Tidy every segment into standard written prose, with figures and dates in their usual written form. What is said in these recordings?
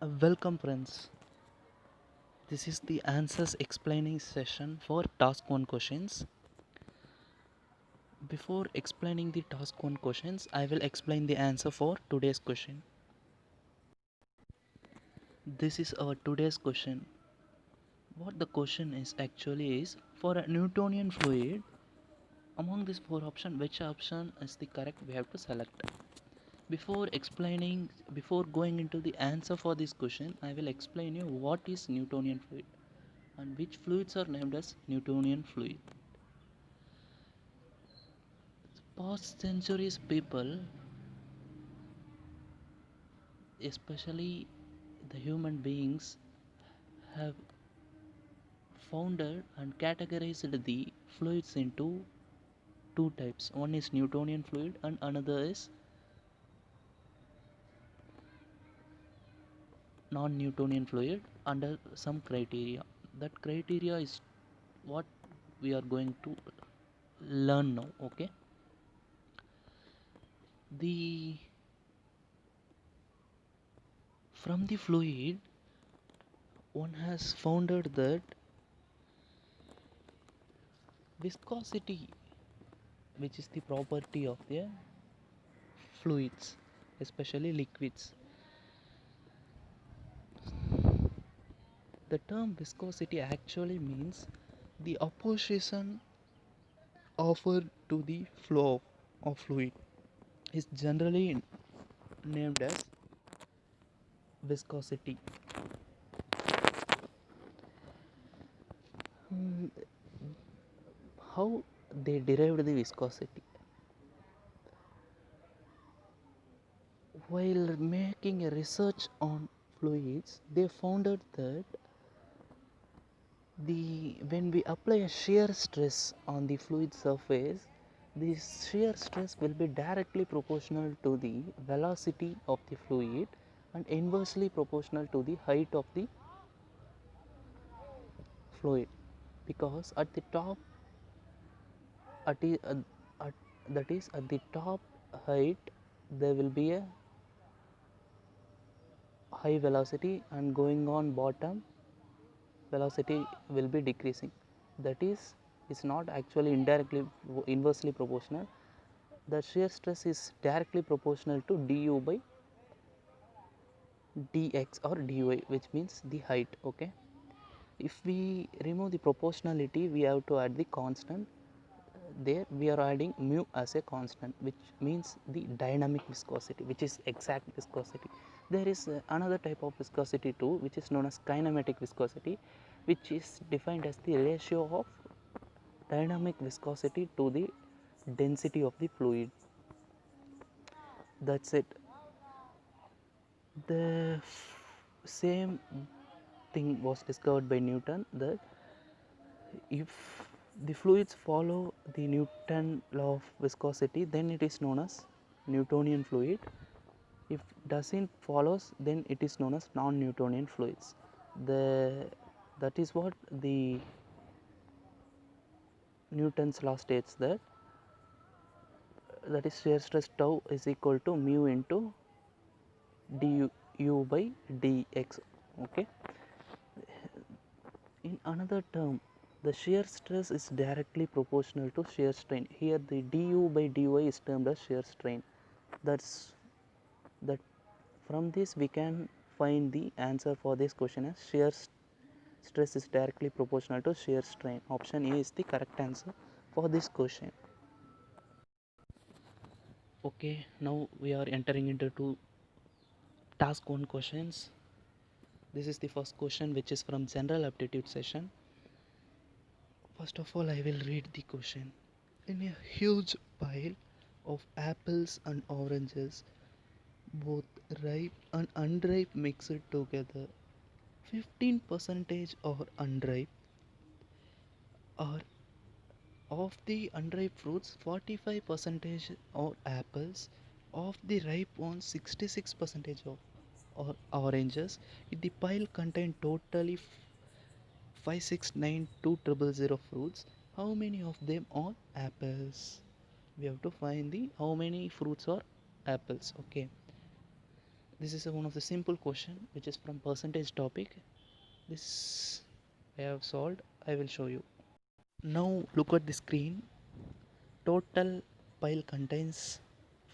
Welcome friends. This is the answers explaining session for task 1 questions. Before explaining the task 1 questions, I will explain the answer for today's question. This is our today's question. What the question is actually is, for a Newtonian fluid, among these four options, which option is the correct we have to select. Before going into the answer for this question, I will explain you what is Newtonian fluid and which fluids are named as Newtonian fluid. Past centuries people, especially the human beings, have founded and categorized the fluids into two types. One is Newtonian fluid and another is non-Newtonian fluid under some criteria. That criteria is what we are going to learn now. Okay, the from the fluid one has founded that viscosity, which is the property of the fluids, especially liquids. The term viscosity actually means the opposition offered to the flow of fluid is generally named as viscosity. Hmm, How they derived the viscosity? While making a research on fluids, they found out that when we apply a shear stress on the fluid surface, the shear stress will be directly proportional to the velocity of the fluid and inversely proportional to the height of the fluid, because at the top at, the, at that is at the top height there will be a high velocity, and going on bottom velocity will be decreasing. That is, it's not actually indirectly inversely proportional. The shear stress is directly proportional to du by dx or dy, which means the height. Okay, if we remove the proportionality, we have to add the constant. There we are adding mu as a constant, which means the dynamic viscosity, which is exact viscosity. There is another type of viscosity too, which is known as kinematic viscosity, which is defined as the ratio of dynamic viscosity to the density of the fluid. That's it. The same thing was discovered by Newton, that if the fluids follow the Newton law of viscosity, then it is known as Newtonian fluid. If doesn't follows, then it is known as non-Newtonian fluids. That is what the Newton's law states, that is shear stress tau is equal to mu into du by dx. Okay, in another term, the shear stress is directly proportional to shear strain. Here the du by dy is termed as shear strain. That's that From this we can find the answer for this question as shear stress is directly proportional to shear strain. Option A is the correct answer for this question. Okay, now we are entering into task 1 questions. This is the first question, which is from general aptitude session. First of all, I will read the question. In a huge pile of apples and oranges, both ripe and unripe mixed together, 15 percentage are unripe, or of the unripe fruits 45 percentage are apples, of the ripe ones 66 percentage of or oranges. If the pile contain totally 5692000 fruits, how many of them are apples? We have to find the how many fruits are apples. Okay, This is one of the simple question which is from percentage topic. This I have solved. I will show you. Now look at the screen. Total pile contains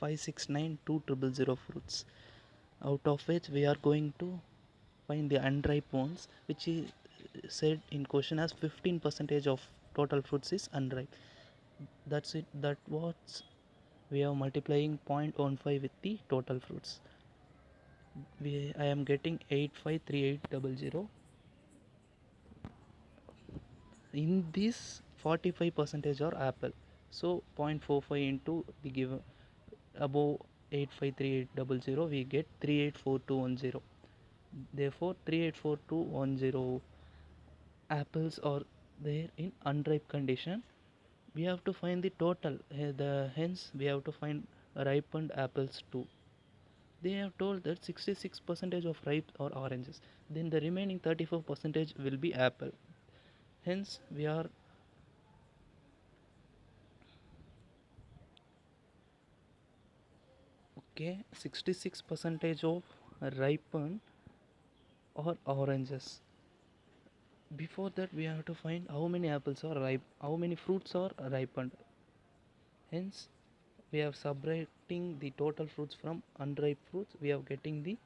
569,200 fruits, out of which we are going to find the unripe ones, which is said in question as 15 percentage of total fruits is unripe. That's it. That was we are multiplying 0.15 with the total fruits. I am getting 853800. In this 45 percentage are apple, so 0.45 into the given above 853800 we get 384210. Therefore 384210 apples are there in unripe condition. We have to find the total, hence we have to find ripened apples too. They have told that 66 percentage of ripe or oranges, then the remaining 34 percentage will be apple. Hence we are okay, 66 percentage of ripened or oranges. Before that we have to find how many apples are ripe, how many fruits are ripened. Hence we are subtracting the total fruits from unripe fruits, we are getting the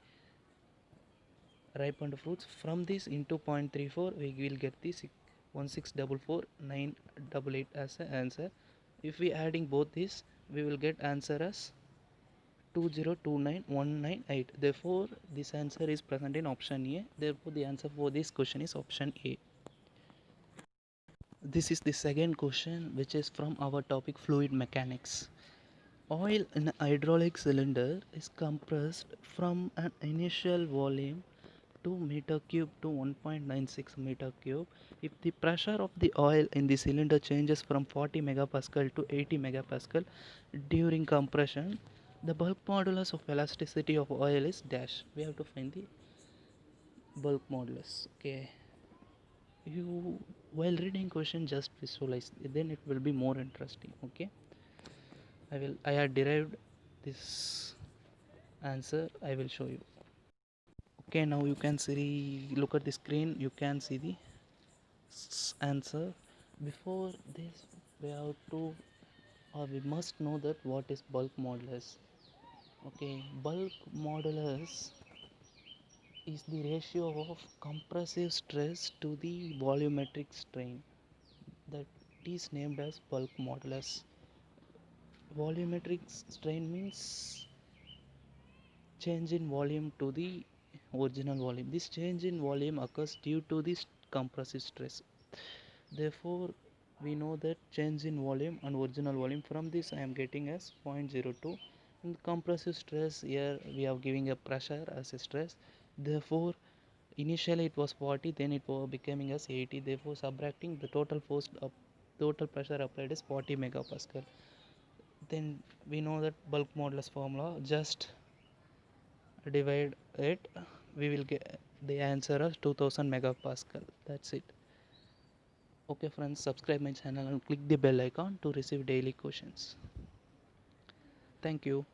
ripened fruits. From this into 0.34 we will get the 1644988 as an answer. If we adding both these, we will get answer as 2029198. Therefore this answer is present in option A. Therefore the answer for this question is option A. This is the second question, which is from our topic fluid mechanics. Oil in a hydraulic cylinder is compressed from an initial volume 2 meter cube to 1.96 meter cube. If the pressure of the oil in the cylinder changes from 40 megapascal to 80 megapascal during compression, the bulk modulus of elasticity of oil is dash. We have to find the bulk modulus. Okay, you while reading question just visualize, then it will be more interesting. Okay, I had derived this answer. I will show you. Okay, now you can see, look at the screen, you can see the answer. Before this we have to, or we must know that what is bulk modulus. Okay, bulk modulus is the ratio of compressive stress to the volumetric strain, that is named as bulk modulus. Volumetric strain means change in volume to the original volume. This change in volume occurs due to this compressive stress. Therefore we know that change in volume and original volume. From this I am getting as 0.02. In compressive stress, here we are giving a pressure as a stress. Therefore initially it was 40, then it was becoming as 80. Therefore subtracting the total force up, total pressure applied is 40 megapascal. Then we know that bulk modulus formula, just divide it, we will get the answer as 2000 megapascal. That's it. Okay friends, subscribe my channel and click the bell icon to receive daily questions. Thank you.